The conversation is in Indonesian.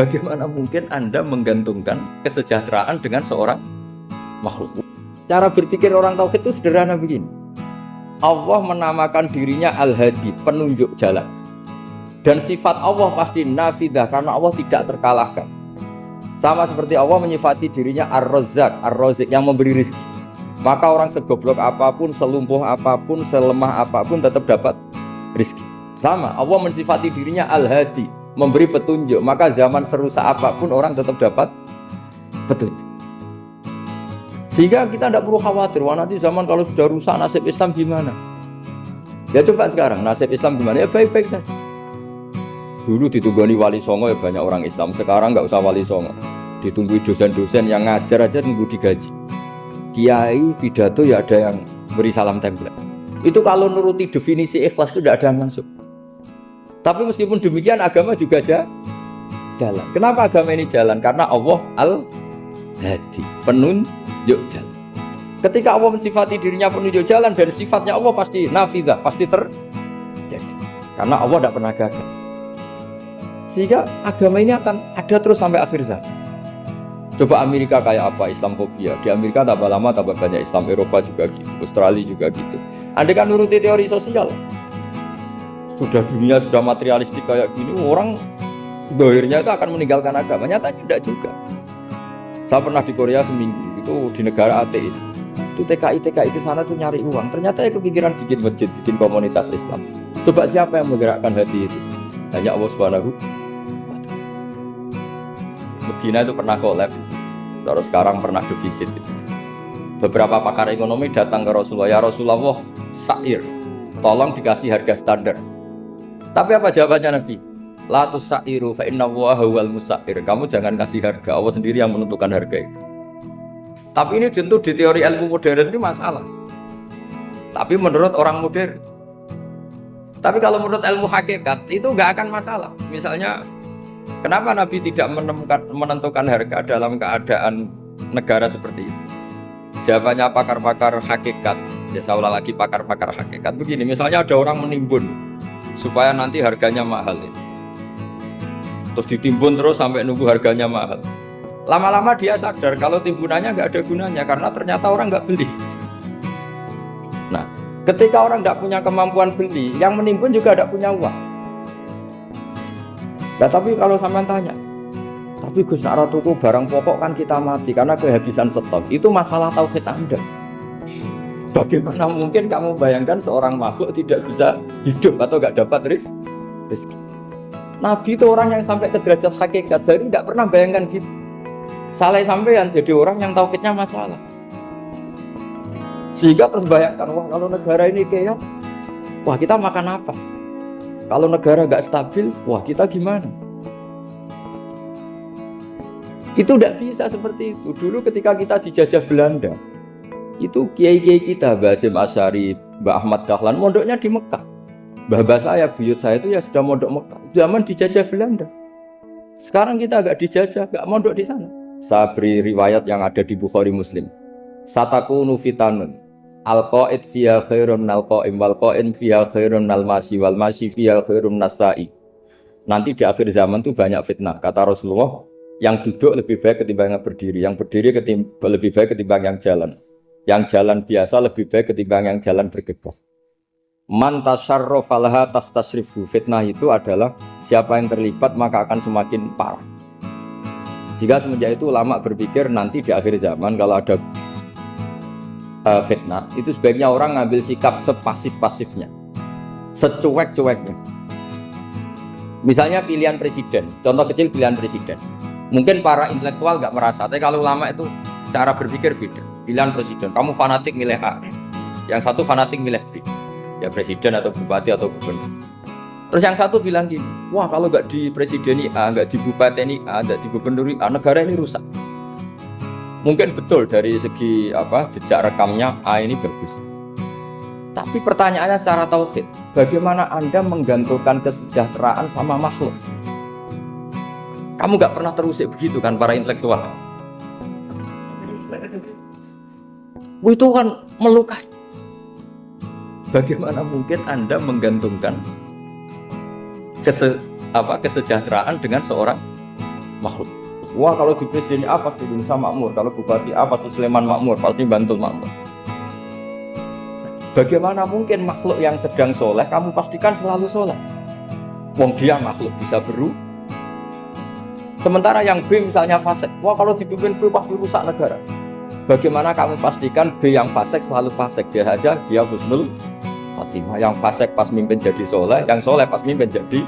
Bagaimana mungkin Anda menggantungkan kesejahteraan dengan seorang makhluk? Cara berpikir orang tauhid itu sederhana begini. Allah menamakan dirinya Al-Hadi, penunjuk jalan. Dan sifat Allah pasti nafidah karena Allah tidak terkalahkan. Sama seperti Allah menyifati dirinya Ar-Razzaq, Ar-Razik yang memberi rezeki. Maka orang segoblok apapun, selumpuh apapun, selemah apapun tetap dapat rezeki. Sama, Allah mensifati dirinya Al-Hadi, memberi petunjuk. Maka zaman serusak apapun orang tetap dapat petunjuk. Sehingga kita tidak perlu khawatir, wah nanti zaman kalau sudah rusak nasib Islam gimana? Ya coba sekarang nasib Islam gimana? Ya baik-baik saja. Dulu ditunggoni wali songo ya banyak orang Islam. Sekarang nggak usah wali songo, ditunggui dosen-dosen yang ngajar aja tunggu digaji. Kiai pidato ya ada yang beri salam tempel. Itu kalau nuruti definisi ikhlas itu tidak ada yang masuk. Tapi meskipun demikian agama juga jalan. Kenapa agama ini jalan? Karena Allah Al-Hadi, penunjuk jalan. Ketika Allah mensifati dirinya penunjuk jalan dan sifatnya Allah pasti nafidah, pasti terjadi. Karena Allah tidak pernah gagal. Sehingga agama ini akan ada terus sampai akhir zaman. Coba Amerika kayak apa, Islamofobia. Di Amerika tambah lama tambah banyak Islam, Eropa juga gitu, Australia juga gitu. Andai kan nuruti teori sosial, sudah dunia sudah materialistik kayak gini, orang dohirnya itu akan meninggalkan agama. Nyatanya tidak juga. Saya pernah di Korea seminggu, itu di negara ateis. Itu TKI ke sana tuh nyari uang. Ternyata ya kepikiran bikin masjid, bikin komunitas Islam. Coba siapa yang menggerakkan hati itu? Hanya Allah Subhanahu. Medina itu pernah collab, terus sekarang pernah defisit. Beberapa pakar ekonomi datang ke Rasulullah, ya Rasulullah, sa'ir, tolong dikasih harga standar. Tapi apa jawabannya Nabi? La tusairu fa inna Allaha huwal musair. Kamu jangan kasih harga, Allah sendiri yang menentukan harga itu. Tapi ini tentu di teori ilmu modern ini masalah. Tapi menurut orang modern. Tapi kalau menurut ilmu hakikat itu nggak akan masalah. Misalnya, kenapa Nabi tidak menentukan harga dalam keadaan negara seperti itu? Jawabannya pakar-pakar hakikat. Ya saya ulang lagi pakar-pakar hakikat. Begini, misalnya ada orang menimbun supaya nanti harganya mahal. Terus ditimbun terus sampai nunggu harganya mahal. Lama-lama dia sadar kalau timbunannya nggak ada gunanya karena ternyata orang nggak beli. Nah, ketika orang nggak punya kemampuan beli, yang menimbun juga tidak punya uang. Nah, tapi kalau sampean tanya, tapi Gus nak ratuku barang pokok kan kita mati karena kehabisan stok. Itu masalah tauhid Anda. Bagaimana mungkin kamu bayangkan seorang makhluk tidak bisa hidup atau nggak dapat rezeki? Nabi itu orang yang sampai ke derajat hakikat dari tidak pernah bayangkan gitu. Saleh sampean jadi orang yang tauhidnya masalah. Sehingga terus bayangkan, wah kalau negara ini kayak, wah kita makan apa? Kalau negara nggak stabil, wah kita gimana? Itu tidak bisa seperti itu. Dulu ketika kita dijajah Belanda, itu kiai-kiai kita, Mbah Hasyim Asy'ari, Mbah Ahmad Dahlan, mondoknya di Mekah. Mbah saya, buyut saya itu ya sudah mondok Mekah. Zaman dijajah Belanda. Sekarang kita agak dijajah, nggak mondok di sana. Saya beri riwayat yang ada di Bukhari Muslim. Satakunu fitanun al-qa'id fiha khairun al-qa'im wal-qa'im fiha khairun al-masi wal-masi fiha khairun nasai. Nanti di akhir zaman itu banyak fitnah. Kata Rasulullah, yang duduk lebih baik ketimbang yang berdiri, yang berdiri lebih baik ketimbang yang jalan, yang jalan biasa lebih baik ketimbang yang jalan bergegas. Man tasyarrafa laha tastasrifu. Fitnah itu adalah siapa yang terlibat maka akan semakin parah. Jika semenjak itu ulama berpikir nanti di akhir zaman kalau ada fitnah, itu sebaiknya orang ngambil sikap sepasif-pasifnya, secuek-cueknya. Misalnya pilihan presiden, contoh kecil pilihan presiden. Mungkin para intelektual nggak merasa, tapi kalau ulama itu cara berpikir beda. Pilihan presiden, kamu fanatik milih A, yang satu fanatik milih B, ya presiden atau bupati atau gubernur. Terus yang satu bilang gini, wah kalau nggak di presideni A, nggak di bupati A, nggak di gubernuri A, negara ini rusak. Mungkin betul dari segi jejak rekamnya A ini bagus. Tapi pertanyaannya secara tauhid, bagaimana Anda menggantungkan kesejahteraan sama makhluk? Kamu nggak pernah terusik begitu kan para intelektual? Itu kan melukai. Bagaimana mungkin Anda menggantungkan kesejahteraan dengan seorang makhluk. Wah kalau di presiden A pasti Indonesia makmur, kalau bupati A pasti Sleman makmur, pasti Bantul makmur. Bagaimana mungkin makhluk yang sedang soleh kamu pastikan selalu soleh? Wong dia makhluk bisa berubah. Sementara yang B misalnya fasik, wah kalau dipimpin B pasti rusak negara. Bagaimana kamu pastikan B yang fasik selalu fasik? Dia husnul khotimah. Yang fasik pas mimpin jadi soleh, yang soleh pas mimpin jadi